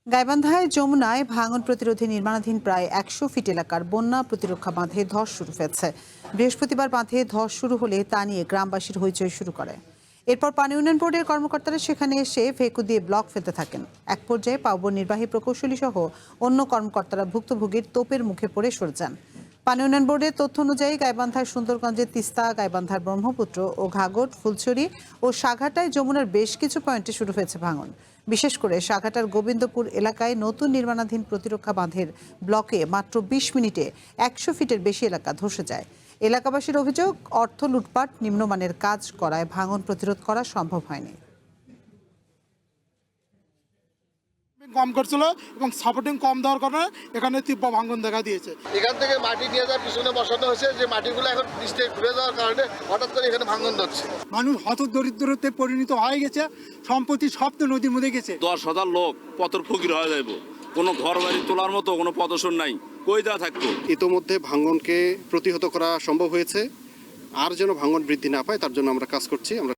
গাইবান্ধায় যমুনায় ভাঙন প্রতিরোধে নির্মাণাধীন প্রায় ১০০ ফিট এলাকার বন্যা প্রতিরক্ষা বাঁধে ধস শুরু হয়েছে। বৃহস্পতিবার বাঁধে ধস শুরু হলে তা নিয়ে গ্রামবাসীর হইচই শুরু করে। এরপর পানি উন্নয়ন বোর্ডের কর্মকর্তারা সেখানে এসে ভেকু দিয়ে ব্লক ফেলতে থাকেন। এক পর্যায়ে পাউবোর নির্বাহী প্রকৌশলী সহ অন্য কর্মকর্তারা ভুক্তভোগীর তোপের মুখে পড়ে সরে যান। পানি উন্নয়ন বোর্ডের তথ্য অনুযায়ী গাইবান্ধার সুন্দরগঞ্জের তিস্তা, গাইবান্ধার ব্রহ্মপুত্র ও ঘাগট, ফুলছড়ি ও সাঘাটায় যমুনার বেশ কিছু পয়েন্টে শুরু হয়েছে ভাঙন। বিশেষ করে সাঘাটার গোবিন্দপুর এলাকায় নতুন নির্মাণাধীন প্রতিরক্ষা বাঁধের ব্লকে মাত্র ২০ মিনিটে ১০০ ফিটের বেশি এলাকা ধসে যায়। এলাকাবাসীর অভিযোগ, অর্থ লুটপাট, নিম্নমানের কাজ করায় ভাঙন প্রতিরোধ করা সম্ভব হয়নি। কম করছিল এবং সাপোর্টিং কম দেওয়ার কারণে এখানে তীব্র ভাঙন দেখা দিয়েছে। এখান থেকে মাটি নিয়ে যাওয়ার পিছনে বসানো হয়েছে, যে মাটিগুলো এখন নিচে ঘুরে যাওয়ার কারণে হঠাৎ করে এখানে ভাঙন ধরছে। মানুষ হতদরিদ্রতে পরিণত হয়ে গেছে, সম্পত্তি সব তো নদীর মধ্যে গেছে। ১০,০০০ লোক পথর ফকির হয়ে যাইব, কোনো ঘর বাড়ি তোলার মতো কোনো পদসর নাই, কই দেওয়া থাকতো। ইতোমধ্যে ভাঙনকে প্রতিহত করা সম্ভব হয়েছে। আর যেন ভাঙন বৃদ্ধি না পায় তার জন্য আমরা কাজ করছি। আমরা